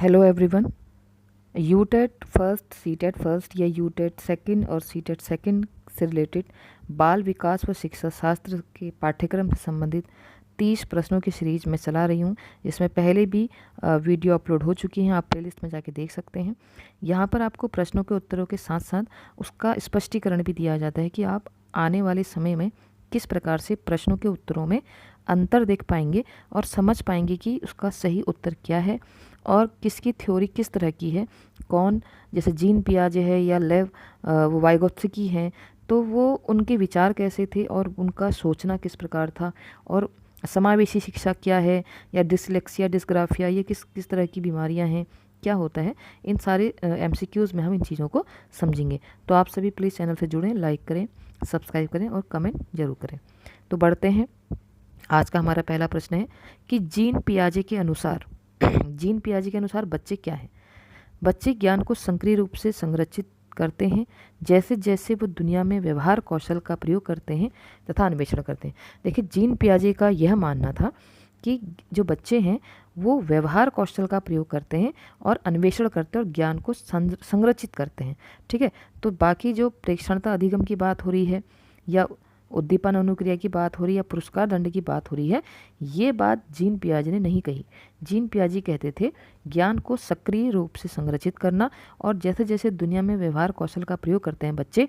Hello everyone. UTET first, CTET first या UTET second और CTET second से related बाल विकास व शिक्षा शास्त्र के पाठ्यक्रम से संबंधित 30 प्रश्नों की सीरीज मैं चला रही हूँ, जिसमें पहले भी वीडियो अपलोड हो चुकी हैं। आप प्लेलिस्ट में जाके देख सकते हैं। यहाँ पर आपको प्रश्नों के उत्तरों के साथ साथ उसका स्पष्टीकरण भी दिया जाता है कि आप आने वाले समय में किस प्रकार से प्रश्नों के उत्तरों में अंतर देख पाएंगे और समझ पाएंगे कि उसका सही उत्तर क्या है और किसकी थ्योरी किस तरह की है, कौन, जैसे जीन पियाजे है या लेव वाइगोत्स्की हैं, तो वो उनके विचार कैसे थे और उनका सोचना किस प्रकार था, और समावेशी शिक्षा क्या है, या डिसलेक्सिया, डिस्ग्राफिया, ये किस किस तरह की बीमारियां हैं, क्या होता है। इन सारे MCQs में हम इन चीज़ों को समझेंगे। तो आप सभी प्लीज़ चैनल से जुड़ें, लाइक करें, सब्सक्राइब करें और कमेंट जरूर करें। तो बढ़ते हैं। आज का हमारा पहला प्रश्न है कि जीन पियाजे के अनुसार जीन पियाजे के अनुसार बच्चे क्या हैं। बच्चे ज्ञान को सक्रिय रूप से संरक्षित करते हैं जैसे जैसे वो दुनिया में व्यवहार कौशल का प्रयोग करते हैं तथा अन्वेषण करते हैं। देखिए, जीन पियाजे का यह मानना था कि जो बच्चे हैं वो व्यवहार कौशल का प्रयोग करते हैं और अन्वेषण करते हैं और ज्ञान को संरक्षित करते हैं। ठीक है, तो बाकी जो प्रेक्षणता अधिगम की बात हो रही है या उद्दीपन अनुक्रिया की बात हो रही है या पुरस्कार दंड की बात हो रही है, ये बात जीन पियाजे ने नहीं कही। जीन पियाजे कहते थे ज्ञान को सक्रिय रूप से संरक्षित करना, और जैसे जैसे दुनिया में व्यवहार कौशल का प्रयोग करते हैं बच्चे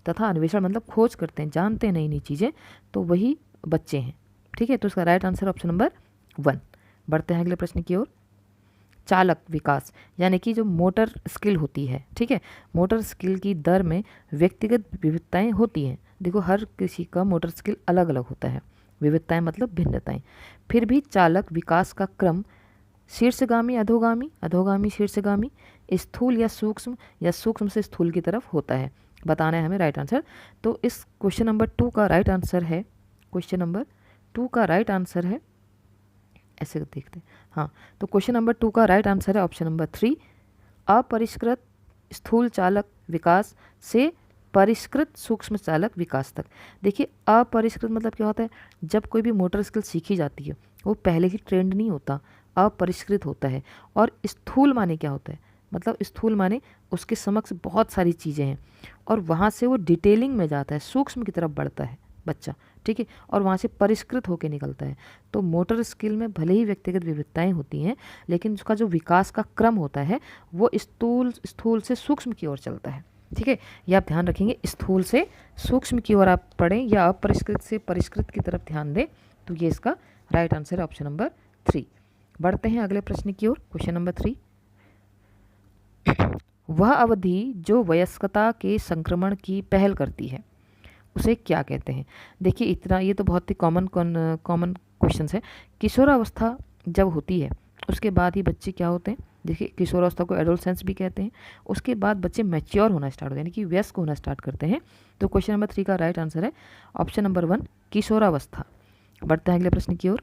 तथा अन्वेषण मतलब खोज करते हैं, जानते हैं नई नई चीज़ें, तो वही बच्चे हैं। ठीक है, तो इसका राइट आंसर ऑप्शन नंबर 1। बढ़ते हैं अगले प्रश्न की ओर। चालक विकास यानी कि जो मोटर स्किल होती है, ठीक है, मोटर स्किल की दर में व्यक्तिगत विविधताएं होती हैं। देखो, हर किसी का मोटर स्किल अलग अलग होता है, विविधताएं मतलब भिन्नताएं। फिर भी चालक विकास का क्रम शीर्षगामी, अधोगामी, अधोगामी, शीर्षगामी, स्थूल या सूक्ष्म से स्थूल की तरफ होता है। बताना है हमें राइट आंसर। तो इस क्वेश्चन नंबर 2 का राइट आंसर है, क्वेश्चन नंबर 2 का राइट आंसर है, ऐसे देखते हैं। हाँ, तो क्वेश्चन नंबर 2 का राइट आंसर है ऑप्शन नंबर 3, अपरिष्कृत स्थूल चालक विकास से परिष्कृत सूक्ष्म चालक विकास तक। देखिए, अपरिष्कृत मतलब क्या होता है, जब कोई भी मोटर स्किल सीखी जाती है वो पहले ही ट्रेंड नहीं होता, अपरिष्कृत होता है। और स्थूल माने क्या होता है, मतलब स्थूल माने उसके समक्ष बहुत सारी चीज़ें हैं और वहाँ से वो डिटेलिंग में जाता है, सूक्ष्म की तरफ बढ़ता है बच्चा। ठीक है, और वहाँ से परिष्कृत होकर निकलता है। तो मोटर स्किल में भले ही व्यक्तिगत विविधताएं होती हैं, लेकिन उसका जो विकास का क्रम होता है वो स्थूल से सूक्ष्म की ओर चलता है। ठीक है, ये आप ध्यान रखेंगे, स्थूल से सूक्ष्म की ओर आप पढ़ें या अपरिष्कृत से परिष्कृत की तरफ ध्यान दें। तो ये इसका राइट आंसर है ऑप्शन नंबर 3। बढ़ते हैं अगले प्रश्न की ओर, क्वेश्चन नंबर 3। वह अवधि जो वयस्कता के संक्रमण की पहल करती है उसे क्या कहते हैं। देखिए, इतना ये तो बहुत ही कॉमन क्वेश्चन है। किशोरावस्था जब होती है उसके बाद ही बच्चे क्या होते हैं। देखिए, किशोरावस्था को एडोलसेंस भी कहते हैं। उसके बाद बच्चे मैच्योर होना स्टार्ट होते हैं, यानी कि वयस्क होना स्टार्ट करते हैं। तो क्वेश्चन नंबर 3 का राइट आंसर है ऑप्शन नंबर 1, किशोरावस्था। बढ़ते हैं अगले प्रश्न की ओर।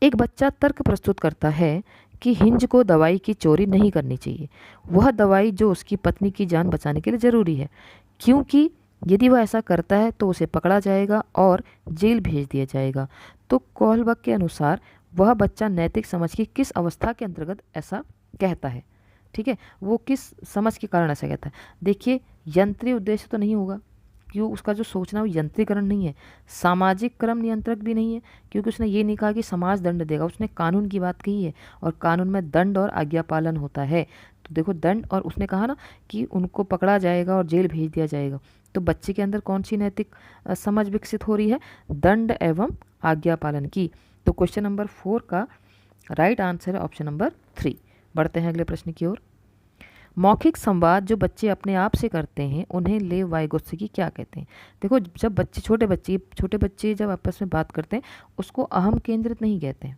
एक बच्चा तर्क प्रस्तुत करता है कि हिंज को दवाई की चोरी नहीं करनी चाहिए। वह दवाई जो उसकी पत्नी की जान बचाने के लिए ज़रूरी है, क्योंकि यदि वह ऐसा करता है तो उसे पकड़ा जाएगा और जेल भेज दिया जाएगा। तो कोहलबर्ग के अनुसार वह बच्चा नैतिक समझ की किस अवस्था के अंतर्गत ऐसा कहता है। ठीक है, वो किस समझ के कारण ऐसा कहता है। देखिए, यंत्रीय उद्देश्य तो नहीं होगा, क्यों, उसका जो सोचना वो यंत्रीकरण नहीं है, सामाजिक क्रम नियंत्रक भी नहीं है, क्योंकि उसने ये नहीं कहा कि समाज दंड देगा, उसने कानून की बात कही है और कानून में दंड और आज्ञा पालन होता है। तो देखो, दंड, और उसने कहा ना कि उनको पकड़ा जाएगा और जेल भेज दिया जाएगा। तो बच्चे के अंदर कौन सी नैतिक समझ विकसित हो रही है, दंड एवं आज्ञा पालन की। तो क्वेश्चन नंबर 4 का राइट आंसर है ऑप्शन नंबर 3। बढ़ते हैं अगले प्रश्न की ओर। मौखिक संवाद जो बच्चे अपने आप से करते हैं उन्हें लेव वाइगोत्स्की क्या कहते हैं। देखो, जब बच्चे छोटे बच्चे जब आपस में बात करते हैं उसको अहम केंद्रित नहीं कहते हैं,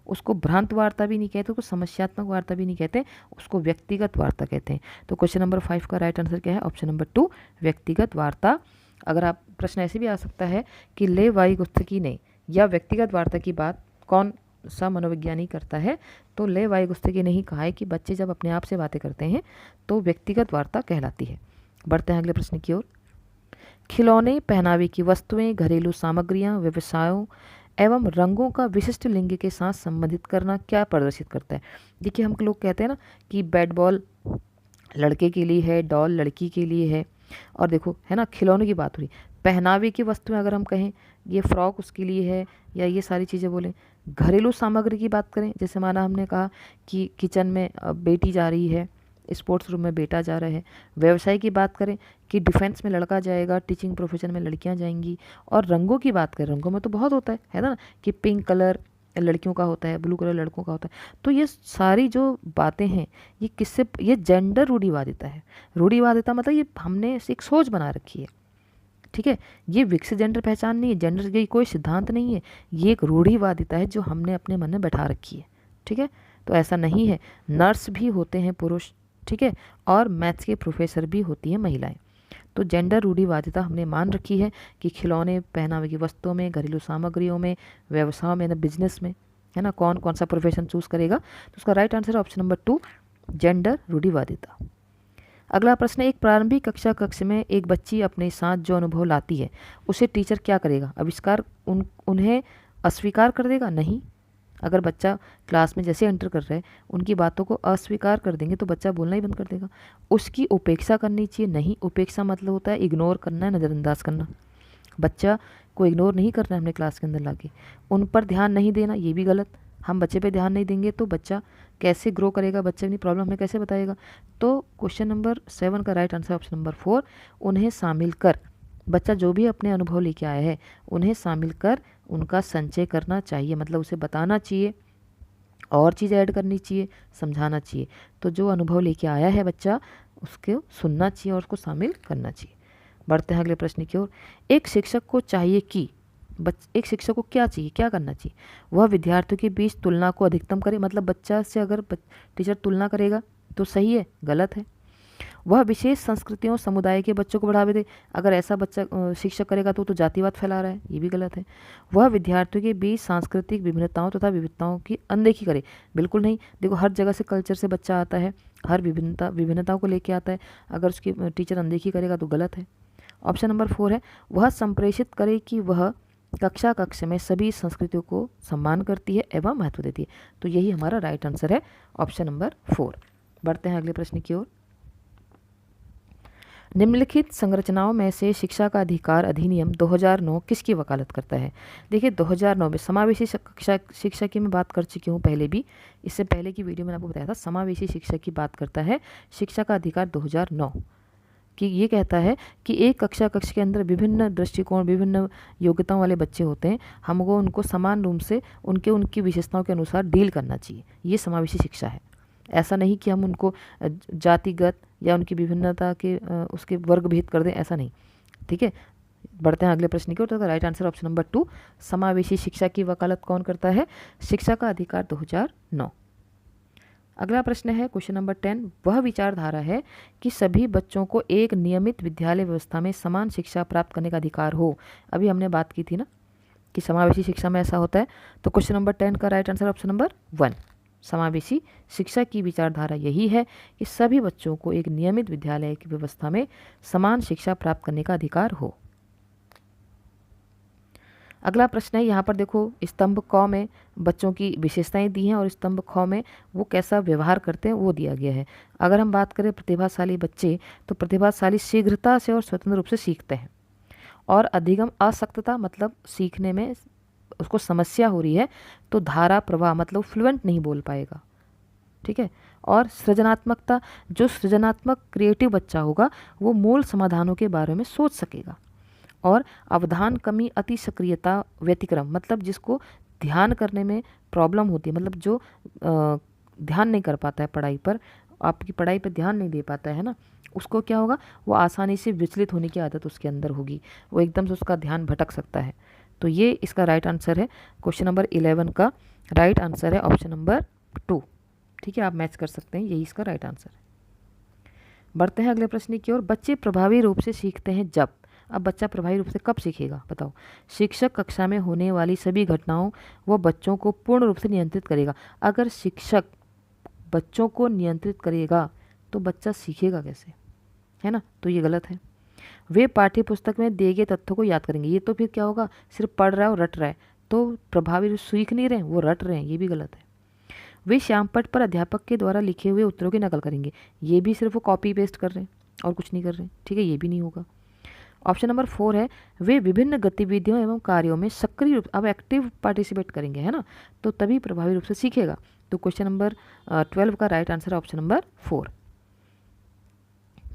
उसको भ्रांत वार्ता भी नहीं कहते, उसको समस्यात्मक वार्ता भी नहीं कहते, उसको व्यक्तिगत वार्ता कहते हैं। तो क्वेश्चन नंबर 5 का राइट आंसर क्या है, ऑप्शन नंबर 2, व्यक्तिगत वार्ता। अगर आप प्रश्न ऐसे भी आ सकता है कि लेव वाइगोत्स्की ने या व्यक्तिगत वार्ता की बात कौन सा मनोविज्ञानी करता है, तो लेव वाइगोत्स्की ने ही कहा है कि बच्चे जब अपने आप से बातें करते हैं तो व्यक्तिगत वार्ता कहलाती है। बढ़ते हैं अगले प्रश्न की ओर। खिलौने, पहनावे की वस्तुएं, घरेलू सामग्रियां, व्यवसायों एवं रंगों का विशिष्ट लिंग के साथ संबंधित करना क्या प्रदर्शित करता है। देखिए हम लोग कहते हैं ना कि बैट बॉल लड़के के लिए है, डॉल लड़की के लिए है, और देखो है ना खिलौने की बात हुई, पहनावे की वस्तुएं अगर हम कहें ये फ्रॉक उसके लिए है, या ये सारी चीज़ें बोलें। घरेलू सामग्री की बात करें, जैसे माना हमने कहा कि किचन में बेटी जा रही है, स्पोर्ट्स रूम में बेटा जा रहा है। व्यवसाय की बात करें कि डिफेंस में लड़का जाएगा, टीचिंग प्रोफेशन में लड़कियां जाएंगी। और रंगों की बात करें, रंगों में तो बहुत होता है ना, कि पिंक कलर लड़कियों का होता है, ब्लू कलर लड़कों का होता है। तो ये सारी जो बातें हैं ये किससे, ये जेंडर रूढ़िवादिता है। रूढ़िवादिता मतलब ये हमने एक सोच बना रखी है, ठीक है। ये विकसित जेंडर पहचान नहीं है, जेंडर की कोई सिद्धांत नहीं है, ये एक रूढ़िवादिता है जो हमने अपने मन में बैठा रखी है, ठीक है। तो ऐसा नहीं है, नर्स भी होते हैं पुरुष, ठीक है, और मैथ्स के प्रोफेसर भी होती हैं महिलाएं। तो जेंडर रूढ़िवादिता हमने मान रखी है कि खिलौने, पहनावे की वस्तुओं में, घरेलू सामग्रियों में, व्यवसाय में, ना बिजनेस में, है ना, कौन कौन सा प्रोफेशन चूज करेगा। तो उसका राइट आंसर है ऑप्शन नंबर 2, जेंडर रूढ़िवादिता। अगला प्रश्न, एक प्रारंभिक कक्ष में एक बच्ची अपने साथ जो अनुभव लाती है उसे टीचर क्या करेगा, आविष्कार उन्हें अस्वीकार कर देगा? नहीं। अगर बच्चा क्लास में जैसे एंटर कर रहा है उनकी बातों को अस्वीकार कर देंगे तो बच्चा बोलना ही बंद कर देगा। उसकी उपेक्षा करनी चाहिए? नहीं। उपेक्षा मतलब होता है इग्नोर करना है, नज़रअंदाज करना। बच्चा को इग्नोर नहीं करना है हमने क्लास के अंदर लाके। उन पर ध्यान नहीं देना, ये भी गलत। हम बच्चे पे ध्यान नहीं देंगे तो बच्चा कैसे ग्रो करेगा, बच्चे अपनी प्रॉब्लम हमें कैसे बताएगा। तो क्वेश्चन नंबर 7 का राइट आंसर ऑप्शन नंबर 4, उन्हें शामिल कर। बच्चा जो भी अपने अनुभव लेके आया है उन्हें शामिल कर उनका संचय करना चाहिए, मतलब उसे बताना चाहिए, और चीज़ ऐड करनी चाहिए, समझाना चाहिए। तो जो अनुभव लेके आया है बच्चा उसको सुनना चाहिए और उसको शामिल करना चाहिए। बढ़ते हैं अगले प्रश्न की ओर। एक शिक्षक को चाहिए कि एक शिक्षक को क्या चाहिए, क्या करना चाहिए? वह विद्यार्थियों के बीच तुलना को अधिकतम करे, मतलब बच्चा से अगर टीचर तुलना करेगा तो सही है, गलत है। वह विशेष संस्कृतियों समुदाय के बच्चों को बढ़ावा दे, अगर ऐसा बच्चा शिक्षक करेगा तो जातिवाद फैला रहा है, ये भी गलत है। वह विद्यार्थियों के बीच सांस्कृतिक विभिन्नताओं तथा विविधताओं की अनदेखी करे, बिल्कुल नहीं। देखो हर जगह से कल्चर से बच्चा आता है, हर विभिन्नताओं को लेके आता है, अगर उसकी टीचर अनदेखी करेगा तो गलत है। ऑप्शन नंबर 4 है, वह संप्रेषित करे कि वह कक्ष में सभी संस्कृतियों को सम्मान करती है एवं महत्व देती है। तो यही हमारा राइट आंसर है, ऑप्शन नंबर 4। बढ़ते हैं अगले प्रश्न की ओर। निम्नलिखित संरचनाओं में से शिक्षा का अधिकार अधिनियम 2009 किसकी वकालत करता है? देखिए 2009 में समावेशी शिक्षा की मैं बात कर चुकी हूँ पहले भी, इससे पहले की वीडियो में आपको बताया था। समावेशी शिक्षा की बात करता है शिक्षा का अधिकार 2009, कि ये कहता है कि एक कक्ष के अंदर विभिन्न दृष्टिकोण, विभिन्न योग्यताओं वाले बच्चे होते हैं, हमको उनको समान रूप से उनकी विशेषताओं के अनुसार डील करना चाहिए। ये समावेशी शिक्षा है। ऐसा नहीं कि हम उनको जातिगत या उनकी विभिन्नता के उसके वर्ग भेद कर दें, ऐसा नहीं, ठीक है। बढ़ते हैं अगले प्रश्न की ओर। तो राइट आंसर ऑप्शन नंबर 2, समावेशी शिक्षा की वकालत कौन करता है? शिक्षा का अधिकार 2009। अगला प्रश्न है क्वेश्चन नंबर 10, वह विचारधारा है कि सभी बच्चों को एक नियमित विद्यालय व्यवस्था में समान शिक्षा प्राप्त करने का अधिकार हो। अभी हमने बात की थी ना कि समावेशी शिक्षा में ऐसा होता है। तो क्वेश्चन नंबर 10 का राइट आंसर ऑप्शन नंबर 1, समावेशी शिक्षा की विचारधारा यही है कि सभी बच्चों को एक नियमित विद्यालय की व्यवस्था में समान शिक्षा प्राप्त करने का अधिकार हो। अगला प्रश्न है, यहाँ पर देखो स्तंभ क में बच्चों की विशेषताएं दी हैं और स्तंभ ख में वो कैसा व्यवहार करते हैं वो दिया गया है। अगर हम बात करें प्रतिभाशाली बच्चे, तो प्रतिभाशाली शीघ्रता से और स्वतंत्र रूप से सीखते हैं, और अधिगम आसक्तता मतलब सीखने में उसको समस्या हो रही है तो धारा प्रवाह मतलब फ्लुएंट नहीं बोल पाएगा, ठीक है। और सृजनात्मकता, जो सृजनात्मक क्रिएटिव बच्चा होगा वो मूल समाधानों के बारे में सोच सकेगा। और अवधान कमी, अति सक्रियता, व्यतिक्रम मतलब जिसको ध्यान करने में प्रॉब्लम होती है, मतलब जो ध्यान नहीं कर पाता है पढ़ाई पर, आपकी पढ़ाई पर ध्यान नहीं दे पाता है ना, उसको क्या होगा, वो आसानी से विचलित होने की आदत उसके अंदर होगी, वो एकदम से उसका ध्यान भटक सकता है। तो ये इसका राइट आंसर है। क्वेश्चन नंबर 11 का राइट आंसर है ऑप्शन नंबर 2, ठीक है। आप मैच कर सकते हैं, यही इसका राइट आंसर है। बढ़ते हैं अगले प्रश्न की ओर। बच्चे प्रभावी रूप से सीखते हैं जब, अब बच्चा प्रभावी रूप से कब सीखेगा बताओ? शिक्षक कक्षा में होने वाली सभी घटनाओं व बच्चों को पूर्ण रूप से नियंत्रित करेगा। अगर शिक्षक बच्चों को नियंत्रित करेगा तो बच्चा सीखेगा कैसे, है ना, तो ये गलत है। वे पाठ्य पुस्तक में दिए गए तथ्यों को याद करेंगे, ये तो फिर क्या होगा, सिर्फ पढ़ रहा है और रट रहा है, तो प्रभावी रूप से सीख नहीं रहे हैं, वो रट रहे हैं, ये भी गलत है। वे श्यामपट्ट पर अध्यापक के द्वारा लिखे हुए उत्तरों की नकल करेंगे, ये भी सिर्फ वो कॉपी पेस्ट कर रहे हैं और कुछ नहीं कर रहे हैं, ठीक है, ये भी नहीं होगा। ऑप्शन नंबर 4 है वे विभिन्न गतिविधियों एवं कार्यों में सक्रिय रूप, अब एक्टिव पार्टिसिपेट करेंगे, है ना, तो तभी प्रभावी रूप से सीखेगा। तो क्वेश्चन नंबर 12 का राइट आंसर है ऑप्शन नंबर 4।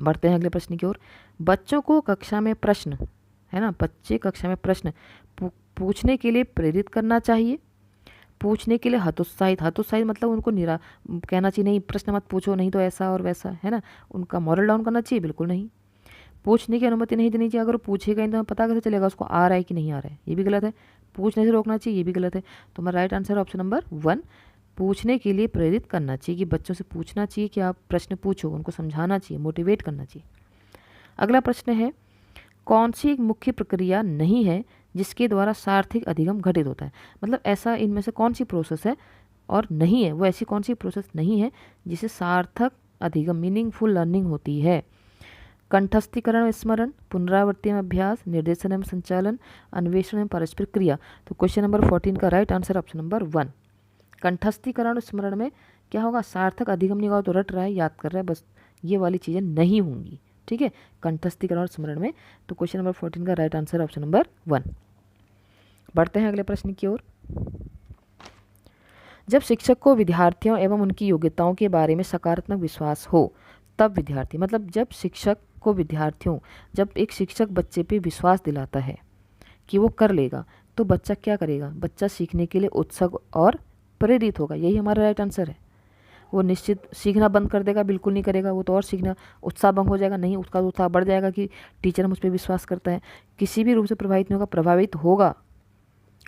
बढ़ते हैं अगले प्रश्न की ओर। बच्चों को कक्षा में प्रश्न, है ना, बच्चे कक्षा में प्रश्न पूछने के लिए प्रेरित करना चाहिए, पूछने के लिए हतोत्साहित, हतोत्साहित मतलब उनको कहना चाहिए नहीं प्रश्न मत पूछो, नहीं तो ऐसा और वैसा, है ना, उनका मॉरल डाउन करना चाहिए, बिल्कुल नहीं। पूछने की अनुमति नहीं देनी चाहिए, अगर वो पूछेगा नहीं तो हमें पता कैसे चलेगा उसको आ रहा है कि नहीं आ रहा है, ये भी गलत है। पूछने से रोकना चाहिए, ये भी गलत है। तो हमारा राइट आंसर ऑप्शन नंबर 1, पूछने के लिए प्रेरित करना चाहिए, कि बच्चों से पूछना चाहिए कि आप प्रश्न पूछो, उनको समझाना चाहिए, मोटिवेट करना चाहिए। अगला प्रश्न है कौन सी एक मुख्य प्रक्रिया नहीं है जिसके द्वारा सार्थक अधिगम घटित होता है, मतलब ऐसा इनमें से कौन सी प्रोसेस है और नहीं है, वो ऐसी कौन सी प्रोसेस नहीं है जिसे सार्थक अधिगम मीनिंगफुल लर्निंग होती है। कंठस्थीकरण एवं स्मरण, पुनरावृत्ति एवं अभ्यास, निर्देशन एवं संचालन, अन्वेषण एवं परस्पर क्रिया। तो क्वेश्चन नंबर 14 का राइट आंसर ऑप्शन नंबर 1। कंठस्थीकरण और स्मरण में क्या होगा, सार्थक अधिगम नहीं होगा तो रट रहा है, याद कर रहा है, बस ये वाली चीज़ें नहीं होंगी, ठीक है, कंठस्थीकरण और स्मरण में। तो क्वेश्चन नंबर 14 का राइट आंसर ऑप्शन नंबर 1। बढ़ते हैं अगले प्रश्न की ओर। जब शिक्षक को विद्यार्थियों एवं उनकी योग्यताओं के बारे में सकारात्मक विश्वास हो तब विद्यार्थी, मतलब जब शिक्षक को विद्यार्थियों, जब एक शिक्षक बच्चे पे विश्वास दिलाता है कि वो कर लेगा तो बच्चा क्या करेगा, बच्चा सीखने के लिए उत्सुक और प्रेरित होगा, यही हमारा राइट आंसर है। वो निश्चित सीखना बंद कर देगा, बिल्कुल नहीं करेगा, वो तो और सीखना उत्साह भंग हो जाएगा, नहीं उसका उत्साह बढ़ जाएगा कि टीचर मुझ पर विश्वास करता है, किसी भी रूप से प्रभावित नहीं होगा, प्रभावित होगा।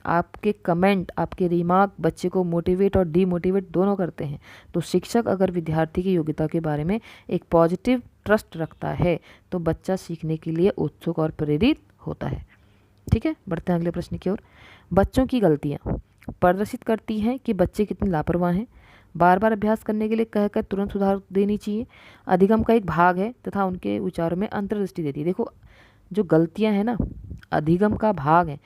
आपके कमेंट, आपके रिमार्क बच्चे को मोटिवेट और डीमोटिवेट दोनों करते हैं। तो शिक्षक अगर विद्यार्थी की योग्यता के बारे में एक पॉजिटिव ट्रस्ट रखता है तो बच्चा सीखने के लिए उत्सुक और प्रेरित होता है, ठीक है। बढ़ते हैं अगले प्रश्न की ओर। बच्चों की गलतियाँ प्रदर्शित करती हैं कि बच्चे कितने लापरवाह हैं, बार बार अभ्यास करने के लिए कहकर तुरंत सुधार देनी चाहिए, अधिगम का एक भाग है तथा उनके विचारों में अंतर्दृष्टि देती है। देखो जो गलतियां हैं ना, अधिगम का भाग है,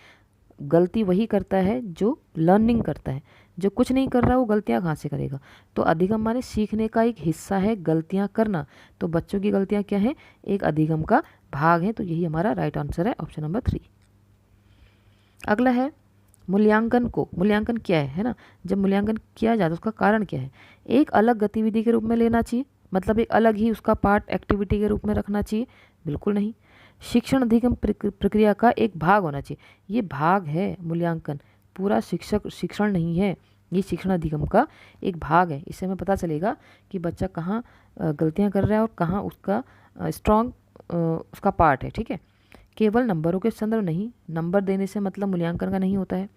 गलती वही करता है जो लर्निंग करता है, जो कुछ नहीं कर रहा वो गलतियां कहाँ से करेगा। तो अधिगम माने सीखने का एक हिस्सा है गलतियां करना, तो बच्चों की गलतियां क्या है, एक अधिगम का भाग है, तो यही हमारा राइट आंसर है ऑप्शन नंबर 3। अगला है मूल्यांकन को, मूल्यांकन क्या है ना, जब मूल्यांकन किया जाता है उसका कारण क्या है, एक अलग गतिविधि के रूप में लेना चाहिए, मतलब एक अलग ही उसका पार्ट एक्टिविटी के रूप में रखना चाहिए, बिल्कुल नहीं। शिक्षण अधिगम प्रक्रिया का एक भाग होना चाहिए, ये भाग है मूल्यांकन, पूरा शिक्षण नहीं है, ये शिक्षण अधिगम का एक भाग है। इससे हमें पता चलेगा कि बच्चा कहाँ गलतियाँ कर रहा है और कहाँ उसका स्ट्रॉन्ग उसका पार्ट है, ठीक है। केवल नंबरों के संदर्भ नहीं, नंबर देने से मतलब मूल्यांकन का नहीं होता है।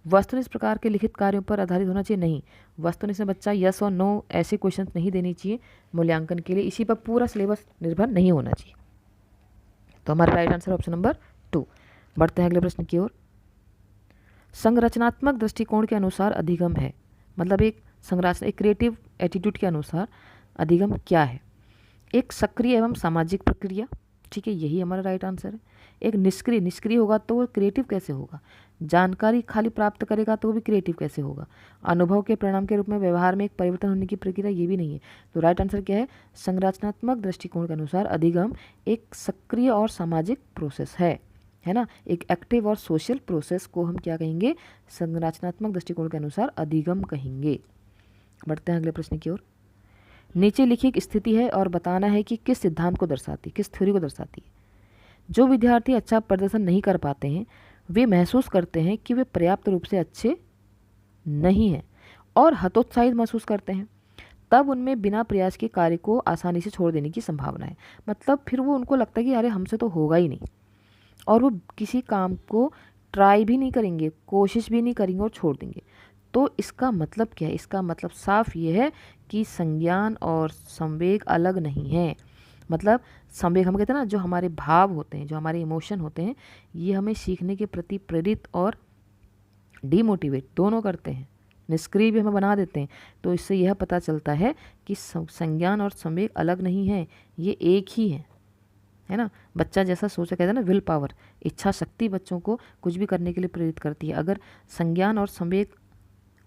वस्तुनिष्ठ इस प्रकार के लिखित कार्यों पर आधारित होना चाहिए, नहीं, वस्तुनिष्ठ में बच्चा यस और नो ऐसे क्वेश्चन नहीं देने चाहिए मूल्यांकन के लिए, इसी पर पूरा सिलेबस निर्भर नहीं होना चाहिए। तो हमारा राइट आंसर ऑप्शन नंबर 2। बढ़ते हैं अगले प्रश्न की ओर। संरचनात्मक दृष्टिकोण के अनुसार अधिगम है, मतलब एक संरचना, एक क्रिएटिव एटीट्यूड के अनुसार अधिगम क्या है, एक सक्रिय एवं सामाजिक प्रक्रिया, ठीक है, यही हमारा राइट आंसर है। एक निष्क्रिय, निष्क्रिय होगा तो वो क्रिएटिव कैसे होगा, जानकारी खाली प्राप्त करेगा तो वो भी क्रिएटिव कैसे होगा, अनुभव के परिणाम के रूप में व्यवहार में एक परिवर्तन होने की प्रक्रिया, ये भी नहीं है। तो राइट आंसर क्या है, संरचनात्मक दृष्टिकोण के अनुसार अधिगम एक सक्रिय और सामाजिक प्रोसेस है ना, एक एक्टिव और सोशल प्रोसेस को हम क्या कहेंगे, संरचनात्मक दृष्टिकोण के अनुसार अधिगम कहेंगे। बढ़ते हैं अगले प्रश्न की ओर। नीचे लिखी एक स्थिति है और बताना है कि किस सिद्धांत को दर्शाती, किस थ्योरी को दर्शाती है। जो विद्यार्थी अच्छा प्रदर्शन नहीं कर पाते हैं वे महसूस करते हैं कि वे पर्याप्त रूप से अच्छे नहीं हैं और हतोत्साहित महसूस करते हैं, तब उनमें बिना प्रयास के कार्य को आसानी से छोड़ देने की संभावना है, मतलब फिर वो उनको लगता है कि अरे हमसे तो होगा ही नहीं, और वो किसी काम को ट्राई भी नहीं करेंगे, कोशिश भी नहीं करेंगे और छोड़ देंगे। तो इसका मतलब क्या है, इसका मतलब साफ ये है कि संज्ञान और संवेग अलग नहीं है, मतलब संवेग हम कहते हैं ना, जो हमारे भाव होते हैं, जो हमारे इमोशन होते हैं, ये हमें सीखने के प्रति प्रेरित और डीमोटिवेट दोनों करते हैं, निष्क्रिय भी हमें बना देते हैं। तो इससे यह पता चलता है कि संज्ञान और संवेग अलग नहीं है, ये एक ही है, है ना। बच्चा जैसा सोचा, कहते हैं ना विल पावर, इच्छा शक्ति बच्चों को कुछ भी करने के लिए प्रेरित करती है। अगर संज्ञान और संवेग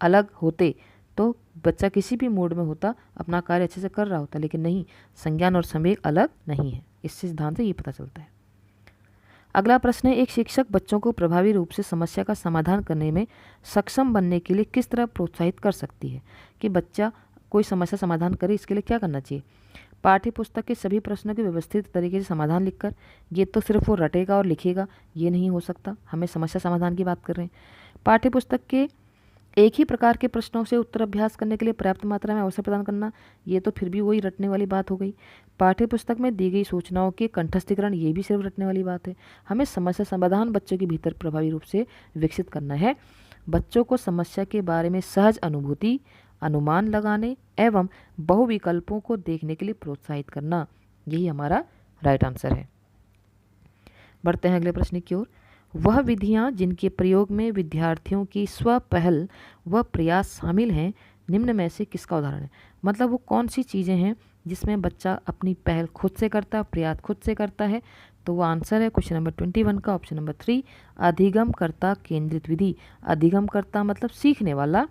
अलग होते तो बच्चा किसी भी मूड में होता, अपना कार्य अच्छे से कर रहा होता, लेकिन नहीं, संज्ञान और संवेग अलग नहीं है। इस सिद्धांत से ये पता चलता है। अगला प्रश्न है, एक शिक्षक बच्चों को प्रभावी रूप से समस्या का समाधान करने में सक्षम बनने के लिए किस तरह प्रोत्साहित कर सकती है। कि बच्चा कोई समस्या समाधान करे, इसके लिए क्या करना चाहिए। पाठ्य पुस्तक के सभी प्रश्नों के व्यवस्थित तरीके से समाधान लिखकर। ये तो सिर्फ वो रटेगा और लिखेगा, ये नहीं हो सकता, हमें समस्या समाधान की बात कर रहे हैं। पाठ्य पुस्तक के एक ही प्रकार के प्रश्नों से उत्तर अभ्यास करने के लिए पर्याप्त मात्रा में अवसर प्रदान करना, ये तो फिर भी वही रटने वाली बात हो गई। पाठ्य पुस्तक में दी गई सूचनाओं के कंठस्थीकरण, ये भी सिर्फ रटने वाली बात है। हमें समस्या समाधान बच्चों के भीतर प्रभावी रूप से विकसित करना है। बच्चों को समस्या के बारे में सहज अनुभूति, अनुमान लगाने एवं बहुविकल्पों को देखने के लिए प्रोत्साहित करना, यही हमारा राइट आंसर है। बढ़ते हैं अगले प्रश्न की ओर। वह विधियां जिनके प्रयोग में विद्यार्थियों की स्वपहल व प्रयास शामिल हैं, निम्न में से किसका उदाहरण है। मतलब वो कौन सी चीज़ें हैं जिसमें बच्चा अपनी पहल खुद से करता है, प्रयास खुद से करता है। तो वो आंसर है क्वेश्चन नंबर 21 का ऑप्शन नंबर 3, अधिगमकर्ता केंद्रित विधि। अधिगमकर्ता मतलब सीखने वाला,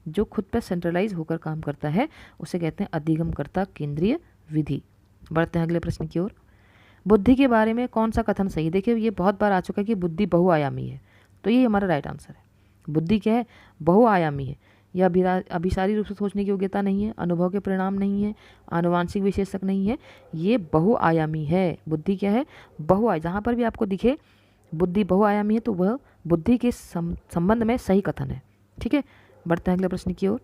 जो खुद पर सेंट्रलाइज होकर काम करता है, उसे कहते हैं अधिगमकर्ता केंद्रीय विधि। बढ़ते हैं अगले प्रश्न की ओर। बुद्धि के बारे में कौन सा कथन सही है। देखिए ये बहुत बार आ चुका है कि बुद्धि बहुआयामी है, तो ये हमारा राइट आंसर है। बुद्धि क्या है, बहुआयामी है। यह अभिसारी रूप से सोचने की योग्यता नहीं है, अनुभव के परिणाम नहीं है, आनुवांशिक विशेषक नहीं है, ये बहुआयामी है। बुद्धि क्या है, बहुआयामी। जहाँ पर भी आपको दिखे बुद्धि बहुआयामी है तो वह बुद्धि के संबंध में सही कथन है। ठीक है, बढ़ते हैं अगले प्रश्न की ओर।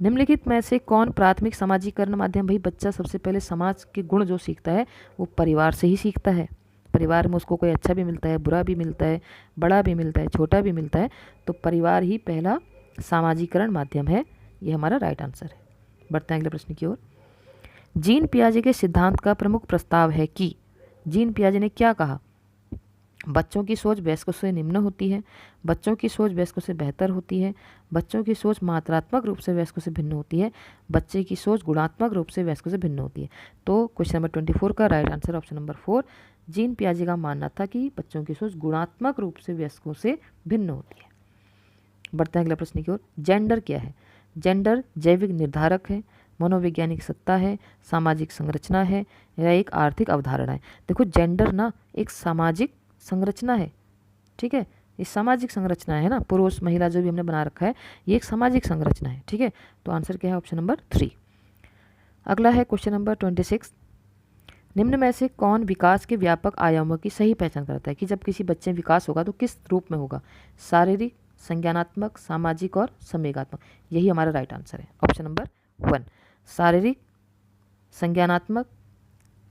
निम्नलिखित में से कौन प्राथमिक सामाजिकरण माध्यम। भाई बच्चा सबसे पहले समाज के गुण जो सीखता है वो परिवार से ही सीखता है। परिवार में उसको कोई अच्छा भी मिलता है, बुरा भी मिलता है, बड़ा भी मिलता है, छोटा भी मिलता है, तो परिवार ही पहला सामाजिकरण माध्यम है। ये हमारा राइट आंसर है। बढ़ते हैं अगले प्रश्न की ओर। जीन पियाजे के सिद्धांत का प्रमुख प्रस्ताव है कि। जीन पियाजे ने क्या कहा, बच्चों की सोच वयस्कों से निम्न होती है, बच्चों की सोच वयस्कों से बेहतर होती है, बच्चों की सोच मात्रात्मक रूप से वयस्कों से भिन्न होती है, बच्चे की सोच गुणात्मक रूप से वयस्कों से भिन्न होती है। तो क्वेश्चन नंबर 24 का right answer option number 4। Jean पियाजे का मानना था कि बच्चों की सोच गुणात्मक रूप से वयस्कों से भिन्न होती है। बढ़ते हैं अगले प्रश्न की ओर। जेंडर क्या है। जेंडर जैविक निर्धारक है, मनोवैज्ञानिक सत्ता है, सामाजिक संरचना है, या एक आर्थिक अवधारणा है। देखो जेंडर ना एक सामाजिक संरचना है। ठीक है, ये सामाजिक संरचना है ना, पुरुष महिला जो भी हमने बना रखा है, ये एक सामाजिक संरचना है। ठीक है, तो आंसर क्या है, ऑप्शन नंबर 3। अगला है क्वेश्चन नंबर 26। निम्न में से कौन विकास के व्यापक आयामों की सही पहचान करता है। कि जब किसी बच्चे में विकास होगा तो किस रूप में होगा, शारीरिक, संज्ञानात्मक, सामाजिक और संवेगात्मक। यही हमारा राइट आंसर है, ऑप्शन नंबर 1। शारीरिक, संज्ञानात्मक,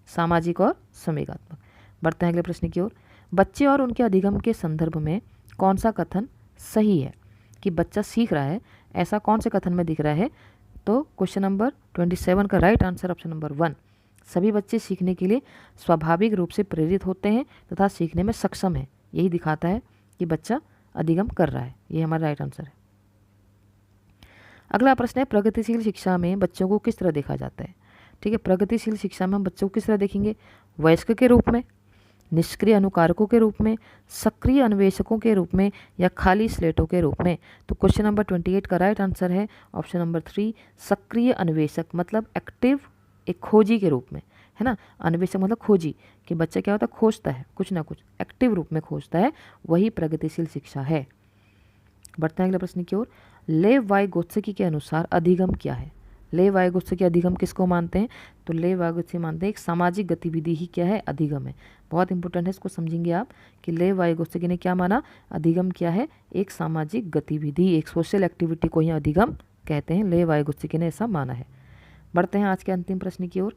सामाजिक और संवेगात्मक। बढ़ते हैं अगले प्रश्न की ओर। बच्चे और उनके अधिगम के संदर्भ में कौन सा कथन सही है। कि बच्चा सीख रहा है, ऐसा कौन से कथन में दिख रहा है। तो क्वेश्चन नंबर 27 का राइट आंसर ऑप्शन नंबर 1। सभी बच्चे सीखने के लिए स्वाभाविक रूप से प्रेरित होते हैं तथा सीखने में सक्षम है। यही दिखाता है कि बच्चा अधिगम कर रहा है। ये हमारा राइट आंसर है। अगला प्रश्न है, प्रगतिशील शिक्षा में बच्चों को किस तरह देखा जाता है। ठीक है, प्रगतिशील शिक्षा में हम बच्चों को किस तरह देखेंगे, वयस्क के रूप में, निष्क्रिय अनुकारकों के रूप में, सक्रिय अन्वेषकों के रूप में, या खाली स्लेटों के रूप में। तो क्वेश्चन नंबर 28 का राइट आंसर है ऑप्शन नंबर 3, सक्रिय अन्वेषक मतलब एक्टिव, एक खोजी के रूप में, है ना। अन्वेषक मतलब खोजी, कि बच्चा क्या होता है, खोजता है कुछ ना कुछ, एक्टिव रूप में खोजता है, वही प्रगतिशील शिक्षा है। बढ़ते हैं अगले प्रश्न की ओर। लेव वाइगोत्स्की के अनुसार अधिगम क्या है। लेव वाइगोत्स्की अधिगम किसको मानते हैं, तो लेव वाइगोत्स्की मानते हैं एक सामाजिक गतिविधि ही क्या है, अधिगम है। बहुत इंपॉर्टेंट है, इसको समझेंगे आप कि लेव वाइगोत्स्की ने क्या माना, अधिगम क्या है, एक सामाजिक गतिविधि, एक सोशल एक्टिविटी को ही अधिगम कहते हैं। लेव वाइगोत्स्की ने ऐसा माना है। बढ़ते हैं आज के अंतिम प्रश्न की ओर।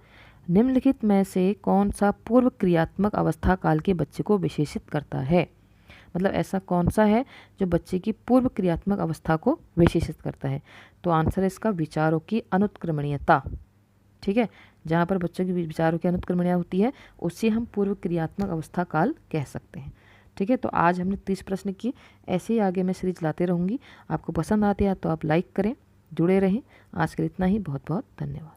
निम्नलिखित में से कौन सा पूर्व क्रियात्मक अवस्था काल के बच्चे को विशेषित करता है। मतलब ऐसा कौन सा है जो बच्चे की पूर्व क्रियात्मक अवस्था को विशेषित करता है। तो आंसर है इसका विचारों की अनुत्क्रमणीयता। ठीक है, जहाँ पर बच्चों की विचारों की अनुत्क्रमणीयता होती है उसे हम पूर्व क्रियात्मक अवस्था काल कह सकते हैं। ठीक है, तो आज हमने 30 प्रश्न किए, ऐसे ही आगे मैं सीरीज लाते रहूँगी। आपको पसंद आते हैं तो आप लाइक करें, जुड़े रहें। आज के लिए इतना ही, बहुत बहुत धन्यवाद।